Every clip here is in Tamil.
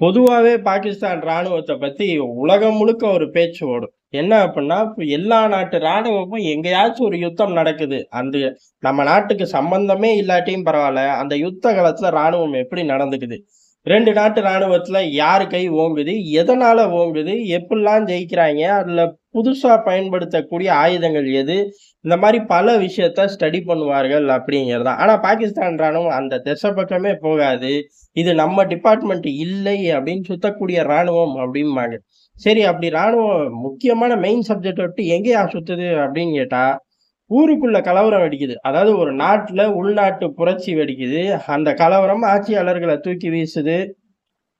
பொதுவாவே பாகிஸ்தான் ராணுவத்த பத்தி உலகம் முழுக்க ஒரு பேச்சு ஓடும். என்ன அப்டின்னா, இப்ப எல்லா நாட்டு ராணுவமும் எங்கேயாச்சும் ஒரு யுத்தம் நடக்குது. நம்ம நாட்டுக்கு சம்பந்தமே இல்லாட்டியும் பரவால்ல. அந்த யுத்த காலத்துல ராணுவம் எப்படி நடந்துக்குது? 2 நாட்டு ராணுவத்துல யாரு கை ஓங்குது? எதனால ஓங்குது? எப்புட்லாம் ஜெயிக்கிறாய்ங்க? அதுல புதுசா பயன்படுத்தக்கூடிய ஆயுதங்கள் எது? இந்த மாரி பல விஷயத்த ஸ்டடி பண்ணுவார்கள் அப்படிங்கிறது தான். ஆனா பாகிஸ்தான் ராணுவம் அந்த திசை பக்கமே போகாது. இது நம்ம டிபார்ட்மெண்ட் இல்லை அப்படின்னு சுத்தக்கூடிய ராணுவம் அப்படிம்பாங்க. சரி அப்படி ராணுவம் முக்கியமான மெயின் சப்ஜெக்ட் விட்டு எங்கேயா சுத்துது அப்படின்னு கேட்டா, ஊருக்குள்ள கலவரம் வெடிக்குது. அதாவது ஒரு நாட்டுல உள்நாட்டு புரட்சி வெடிக்குது. அந்த கலவரம் ஆட்சியாளர்கள தூக்கி வீசுது.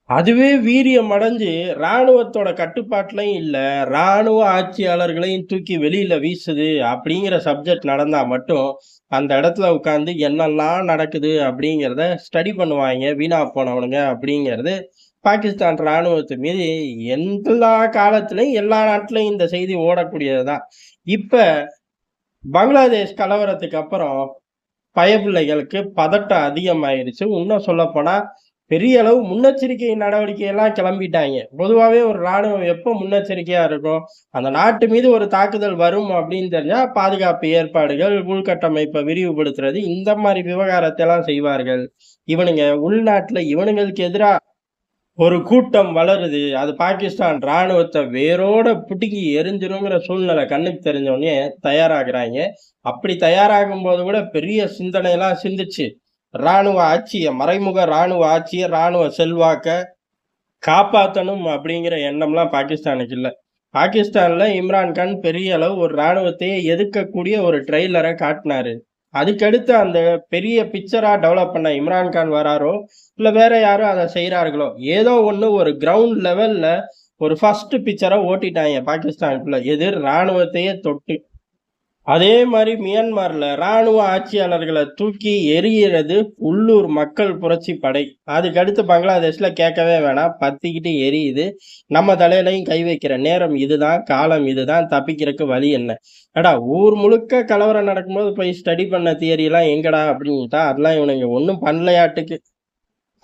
அதுவே வீரியம் அடைஞ்சு ராணுவத்தோட கட்டுப்பாட்டுலயும் இல்ல, ராணுவ ஆட்சியாளர்களையும் தூக்கி வெளியில வீசுது அப்படிங்கிற சப்ஜெக்ட் நடந்தா மட்டும், அந்த இடத்துல உட்கார்ந்து என்னெல்லாம் நடக்குது அப்படிங்கிறத ஸ்டடி பண்ணுவாய்ங்க, வீணா போனவனுங்க அப்படிங்கிறது பாகிஸ்தான் ராணுவத்து மீது எல்லா காலத்திலயும், எல்லா நாட்டிலயும் இந்த செய்தி ஓடக்கூடியது தான். இப்ப பங்களாதேஷ் கலவரத்துக்கு அப்புறம் பயப்பிள்ளைகளுக்கு பதட்டம் அதிகமாயிருச்சு. இன்னும் சொல்லப்போனா, பெரிய அளவு முன்னெச்சரிக்கை நடவடிக்கை எல்லாம் கிளம்பிட்டாய்ங்க. பொதுவாவே ஒரு ராணுவம் எப்போ முன்னெச்சரிக்கையா இருக்கும்? அந்த நாட்டு மீது ஒரு தாக்குதல் வரும் அப்படின்னு தெரிஞ்சா, பாதுகாப்பு ஏற்பாடுகள், உள்கட்டமைப்ப விரிவுபடுத்துறது, இந்த மாரி விவகாரத்த எல்லாம் செய்வார்கள். இவனுங்க உள்நாட்டுல இவனுங்களுக்கு எதிரா ஒரு கூட்டம் வளருது. அது பாகிஸ்தான் ராணுவத்த வேரோட பிடுங்கி எரிஞ்சிருங்கிற சூழ்நிலை கண்ணுக்கு தெரிஞ்ச உடனே தயாராகுறாய்ங்க. அப்படி தயாராகும்போது கூட பெரிய சிந்தனையெல்லாம் சிந்திச்சு, மறைமுக ராணுவ ஆட்சிய, ராணுவ செல்வாக்க காப்பாத்தணும் அப்படிங்கிற எண்ணம்லாம் பாகிஸ்தானுக்கு இல்ல. பாகிஸ்தான்ல இம்ரான் கான் பெரிய அளவு ஒரு ராணுவத்தையே எதிர்க்கக்கூடிய ஒரு ட்ரெய்லர காட்டுனாரு. அதுக்கடுத்து அந்த பெரிய பிக்சரா டெவலப் பண்ண இம்ரான் கான் வராரோ, இல்ல வேற யாரும் அத செய்றார்களோ, ஏதோ ஒண்ணு ஒரு கிரவுண்ட் லெவல்ல ஒரு ஃபர்ஸ்ட் பிக்சர ஓட்டிட்டாய்ங்க பாகிஸ்தானுக்குள்ள. எது ராணுவத்தையே தொட்டு. அதே மாரி மியான்மர்ல ராணுவ ஆட்சியாளர்கள தூக்கி எறியறது உள்ளூர் மக்கள் புரட்சி படை. அதுக்கடுத்து பங்களாதேஷ்ல கேட்கவே வேணாம். பத்திக்கிட்டு எரியுது. நம்ம தலையிலயும் கை வைக்கிற நேரம் இதுதான், காலம் இதுதான், தப்பிக்கிறதுக்கு வழி என்ன? ஏடா ஊர் முழுக்க கலவரம் நடக்கும்போது போய் ஸ்டடி பண்ண தியரிலாம் எங்கடா அப்படின்னு கேட்டா, அதெல்லாம் இவனுங்க ஒண்ணும் பண்ணலையாட்டுக்கு.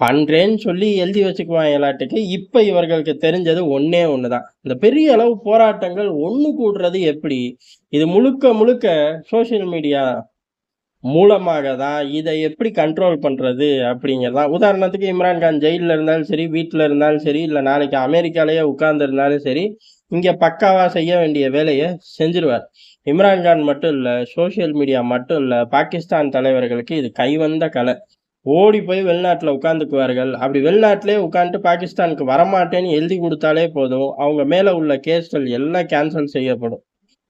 பண்றேன்னு சொல்லி எழுதி வச்சுக்குவாங்களாட்டுக்கு. இப்ப இவர்களுக்கு தெரிஞ்சது ஒண்ணே ஒண்ணுதான். இந்த பெரிய அளவு போராட்டங்கள் ஒண்ணு கூடுறது எப்படி? இது முழுக்க முழுக்க சோசியல் மீடியா மூலமாக தான். இத எப்படி கண்ட்ரோல் பண்றது அப்படிங்கிறது தான். உதாரணத்துக்கு இம்ரான் கான் ஜெயில்ல இருந்தாலும் சரி, வீட்ல இருந்தாலும் சரி, இல்ல நாளைக்கு அமெரிக்காலயே உட்கார்ந்து இருந்தாலும் சரி, இங்க பக்காவா செய்ய வேண்டிய வேலைய செஞ்சுருவார். இம்ரான் கான் மட்டும் இல்ல, சோசியல் மீடியா மட்டும் இல்ல, பாகிஸ்தான் தலைவர்களுக்கு இது கைவந்த கலை. ஓடி போய் வெளிநாட்டுல உட்கார்ந்துக்குவார்கள். அப்படி வெளிநாட்டிலேயே உட்கார்ந்துட்டு பாகிஸ்தானுக்கு வரமாட்டேன்னு எழுதி குடுத்தாலே போதும், அவங்க மேல உள்ள கேஸ்கள் எல்லாம் கேன்சல் செய்யப்படும்.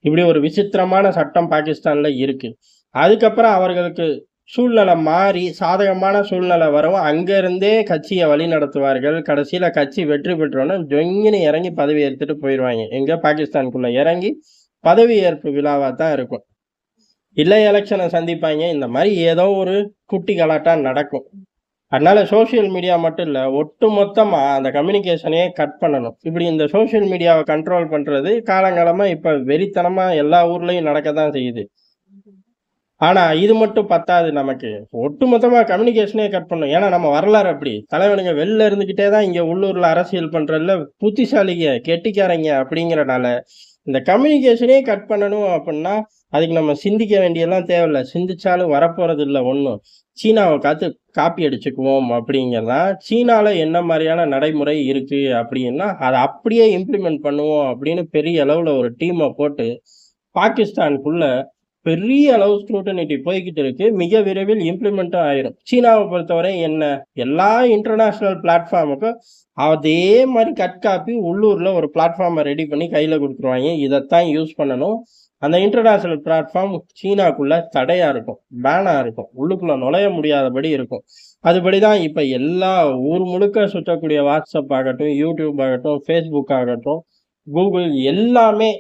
இப்படி ஒரு விசித்திரமான சட்டம் பாகிஸ்தான்ல இருக்கு. அதுக்கப்புறம் அவர்களுக்கு சூழ்நிலை மாறி சாதகமான சூழ்நிலை வரும். அங்க இருந்தே கட்சிய வழிநடத்துவார்கள். கடைசியில கட்சி வெற்றி பெற்றோனே ஜொய்யின்னு இறங்கி பதவி ஏத்துட்டு போயிருவாய்ங்க. எங்க பாகிஸ்தானுக்குள்ள இறங்கி பதவி ஏற்பு விழாவா தான் இருக்கும். இல்ல எலக்ஷனை சந்திப்பாங்க. இந்த மாதிரி ஏதோ ஒரு குட்டி கலாட்டா நடக்கும். அதனால சோசியல் மீடியா மட்டும் இல்ல, ஒட்டு மொத்தமா அந்த கம்யூனிகேஷனையே கட் பண்ணணும். இப்படி இந்த சோசியல் மீடியாவை கண்ட்ரோல் பண்றது காலங்காலமா இப்ப வெறித்தனமா எல்லா ஊர்லயும் நடக்கத்தான் செய்யுது. ஆனா இது மட்டும் பத்தாது நமக்கு. ஒட்டுமொத்தமா கம்யூனிகேஷனே கட் பண்ணணும். ஏன்னா நம்ம வரலாறு அப்படி. தலைவனுங்க வெளில இருந்துகிட்டே தான் இங்க உள்ளூர்ல அரசியல் பண்றதுல புத்திசாலிங்க, கெட்டிக்காரங்க அப்படிங்கிறனால இந்த கம்யூனிகேஷனே கட் பண்ணணும் அப்படின்னா, அதுக்கு நம்ம சிந்திக்க வேண்டியதெல்லாம் தேவையில்ல. சிந்திச்சாலும் வரப்போறது இல்ல ஒண்ணும். சீனாவை காப்பி அடிச்சுக்குவோம் அப்படிங்கிறதான். சீனால என்ன மாதிரியான நடைமுறை இருக்கு அப்படின்னா, அதை அப்படியே இம்ப்ளிமெண்ட் பண்ணுவோம் அப்படின்னு பெரிய அளவுல ஒரு டீமை போட்டு பாகிஸ்தானுக்குள்ள பெரிய அளவு ஸ்க்ரூட்டனிட்டி போய்க்கிட்டு இருக்கு. மிக விரைவில் இம்ப்ளிமெண்ட்டும் ஆயிரும். சீனாவை பொறுத்தவரை என்ன? எல்லா இன்டர்நேஷனல் பிளாட்ஃபார்முக்கும் அதே மாதிரி கட் காப்பி உள்ளூர்ல ஒரு பிளாட்ஃபார்மை ரெடி பண்ணி கையில கொடுத்துருவாங்க. இதைத்தான் யூஸ் பண்ணணும். அந்த இன்டர்நேஷனல் பிளாட்ஃபார்ம் சீனாக்குள்ள தடையா இருக்கும், பேனா இருக்கும், உள்ளுக்குள்ள நுழைய முடியாதபடி இருக்கும். அதுபடிதான் இப்ப எல்லா ஊர் முழுக்க சுற்றக்கூடிய வாட்ஸ்அப் ஆகட்டும், யூடியூப் ஆகட்டும், ஃபேஸ்புக் ஆகட்டும், கூகுள் எல்லாமே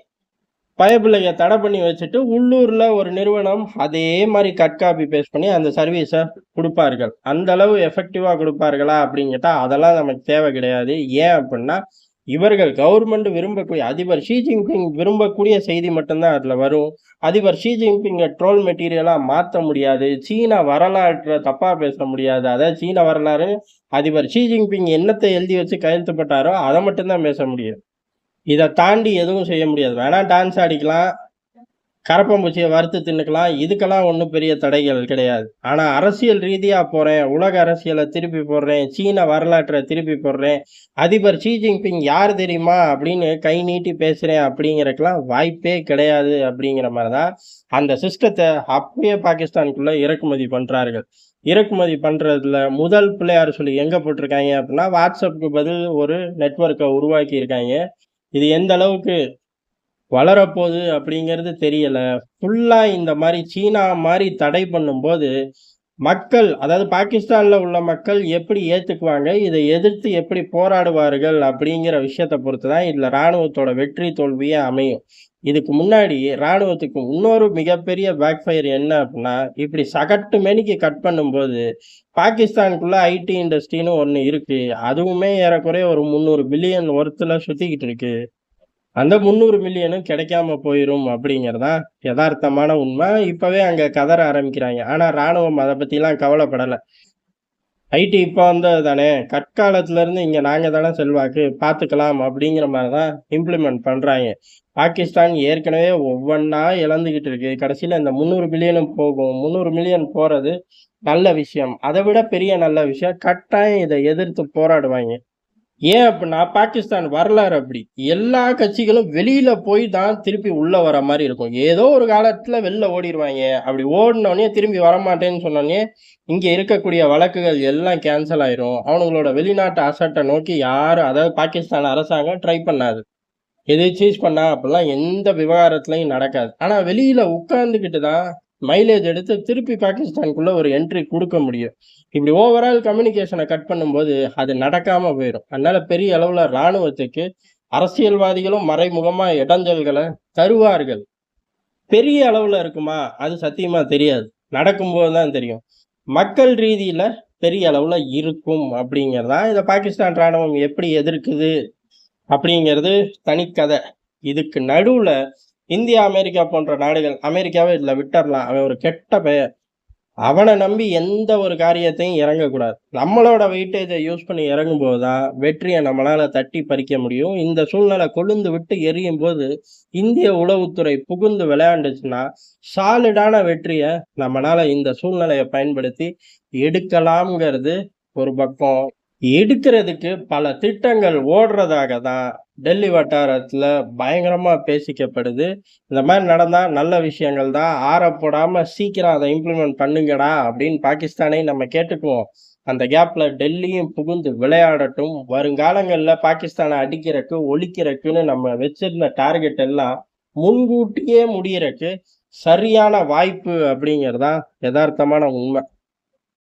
பயப்பிள்ளைய தடை பண்ணி வச்சுட்டு உள்ளூர்ல ஒரு நிறுவனம் அதே மாதிரி கட் காப்பி பேஸ்ட் பண்ணி அந்த சர்வீஸை கொடுப்பார்கள். அந்த அளவு எஃபெக்டிவா கொடுப்பார்களா அப்படின்னு கேட்டா அதெல்லாம் நமக்கு தேவை கிடையாது. ஏன் அப்படின்னா இவர்கள் கவர்மெண்ட் விரும்பக்கூடிய அதிபர் ஷி ஜின்பிங் விரும்பக்கூடிய செய்தி மட்டும்தான் அதுல வரும். அதிபர் ஷி ஜின்பிங்கை ட்ரோல் மெட்டீரியலா மாத்த முடியாது. சீன வரலாற்றை தப்பா பேச முடியாது. அதாவது சீன வரலாறு அதிபர் ஷி ஜின்பிங் என்னத்தை எழுதி வச்சு கையெழுத்துப்பட்டாரோ அதை மட்டும்தான் பேச முடியும். இதை தாண்டி எதுவும் செய்ய முடியாது. வேணா டான்ஸ் ஆடிக்கலாம், கரப்பாம்பூச்சியை வறுத்து தின்னுக்கலாம், இதுக்கெல்லாம் ஒன்றும் பெரிய தடைகள் கிடையாது. ஆனா அரசியல் ரீதியா போறேன், உலக அரசியலை திருப்பி போடுறேன், சீன வரலாற்றை திருப்பி போடுறேன், அதிபர் ஷி ஜின்பிங் யார் தெரியுமா அப்படின்னு கை நீட்டி பேசுறேன் அப்படிங்கிறதுக்கெல்லாம் வாய்ப்பே கிடையாது. அப்படிங்கிற மாதிரிதான் அந்த சிஸ்டத்தை அப்பயே பாகிஸ்தானுக்குள்ள இறக்குமதி பண்றார்கள். இறக்குமதி பண்றதுல முதல் பிள்ளையார் சொல்லி எங்க போட்டிருக்காங்க அப்படின்னா, வாட்ஸ்அப்புக்கு பதில் ஒரு நெட்வொர்க்கை உருவாக்கி இருக்காங்க. இது எந்த அளவுக்கு வளரப்போகுது அப்படிங்கிறது தெரியல. ஃபுல்லா இந்த மாதிரி சீனா மாதிரி தடை பண்ணும்போது மக்கள், அதாவது பாகிஸ்தான்ல உள்ள மக்கள் எப்படி ஏத்துக்குவாங்க, இதை எதிர்த்து எப்படி போராடுவார்கள் அப்படிங்கிற விஷயத்தை பொறுத்துதான் இதுல ராணுவத்தோட வெற்றி தோல்வியே அமையும். இதுக்கு முன்னாடி ராணுவத்துக்கு இன்னொரு மிகப்பெரிய பேக்ஃபயர் என்ன அப்படின்னா, இப்படி சகட்டு மேனிக்கு கட் பண்ணும்போது பாகிஸ்தானுக்குள்ள ஐடி இண்டஸ்ட்ரின்னு ஒண்ணு இருக்கு. அதுவுமே ஏறக்குறைய ஒரு 300 பில்லியன் ஒர்த்துல சுத்திக்கிட்டு இருக்கு. அந்த 300 மில்லியனும் கிடைக்காம போயிரும் அப்படிங்கிறதான் யதார்த்தமான உண்மை. இப்பவே அங்க கதற ஆரம்பிக்கிறாங்க. ஆனா ராணுவம் அதை பத்திலாம் கவலைப்படல. ஐடி இப்போ வந்தது தானே, கற்காலத்துல இருந்து இங்க நாங்க தானே செல்வாக்கு, பார்த்துக்கலாம் அப்படிங்கிற மாதிரிதான் இம்ப்ளிமெண்ட் பண்றாங்க. பாகிஸ்தான் ஏற்கனவே ஒவ்வொன்றா இழந்துகிட்டு இருக்கு. கடைசியில இந்த 300 பில்லியனும் போகும். 300 மில்லியன் போறது நல்ல விஷயம். அதை விட பெரிய நல்ல விஷயம், கட்டாயம் இதை எதிர்த்து போராடுவாங்க. ஏன் அப்படின்னா பாகிஸ்தான் வரலாறு அப்படி. எல்லா கட்சிகளும் வெளியில போய் தான் திருப்பி உள்ள வர மாதிரி இருக்கும். ஏதோ ஒரு காலத்துல வெளில ஓடிடுவாங்க. அப்படி ஓடினோடனே திரும்பி வரமாட்டேன்னு சொன்னோடனே இங்க இருக்கக்கூடிய வழக்குகள் எல்லாம் கேன்சல் ஆயிரும். அவனுங்களோட வெளிநாட்டு அசட்டை நோக்கி யாரும், அதாவது பாகிஸ்தான் அரசாங்கம் ட்ரை பண்ணாது. எது சீஸ் பண்ணா அப்படிலாம் எந்த விவகாரத்துலையும் நடக்காது. ஆனா வெளியில உட்கார்ந்துக்கிட்டு தான் மைலேஜ் எடுத்து திருப்பி பாகிஸ்தானுக்குள்ள ஒரு என்ட்ரி கொடுக்க முடியும். இப்படி ஓவரால் கம்யூனிகேஷனை கட் பண்ணும்போது அது நடக்காம போயிடும். அதனால பெரிய அளவுல ராணுவத்துக்கு அரசியல்வாதிகளும் மறைமுகமா இடைஞ்சல்களை தருவார்கள். பெரிய அளவுல இருக்குமா அது சத்தியமா தெரியாது. நடக்கும்போது தான் தெரியும். மக்கள் ரீதியில பெரிய அளவுல இருக்கும் அப்படிங்கிறதா இதை பாகிஸ்தான் ராணுவம் எப்படி எதிர்க்குது அப்படிங்கிறது தனிக்கதை. இதுக்கு நடுவுல இந்தியா, அமெரிக்கா போன்ற நாடுகள், அமெரிக்காவை இதுல விட்டுறலாம், அவன் ஒரு கெட்ட பெயர், அவனை நம்பி எந்த ஒரு காரியத்தையும் இறங்கக்கூடாது. நம்மளோட வெயிட்டேஜை யூஸ் பண்ணி இறங்கும் போதுதான் வெற்றியை நம்மளால தட்டி பறிக்க முடியும். இந்த சூழ்நிலை கொழுந்து விட்டு எரியும் போது இந்திய உளவுத்துறை புகுந்து விளையாண்டுச்சுன்னா சாலிடான வெற்றியை நம்மளால இந்த சூழ்நிலையை பயன்படுத்தி எடுக்கலாம்ங்கிறது ஒரு பக்கம். எடுக்கிறதுக்கு பல திட்டங்கள் ஓடுறதாக தான் டெல்லி வட்டாரத்துல பயங்கரமா பேசிக்கப்படுது. இந்த மாதிரி நடந்தா நல்ல விஷயங்கள் தான். போடாம சீக்கிரம் அதை இம்ப்ளிமெண்ட் பண்ணுங்கடா அப்படின்னு பாகிஸ்தானை நம்ம கேட்டுக்குவோம். அந்த கேப்ல டெல்லியும் புகுந்து விளையாடட்டும். வருங்காலங்கள்ல பாகிஸ்தானை அடிக்கிறக்கு, ஒழிக்கிறக்குன்னு நம்ம வச்சிருந்த டார்கெட் எல்லாம் முன்கூட்டியே முடியறக்கு சரியான வாய்ப்பு அப்படிங்கிறதா யதார்த்தமான உண்மை.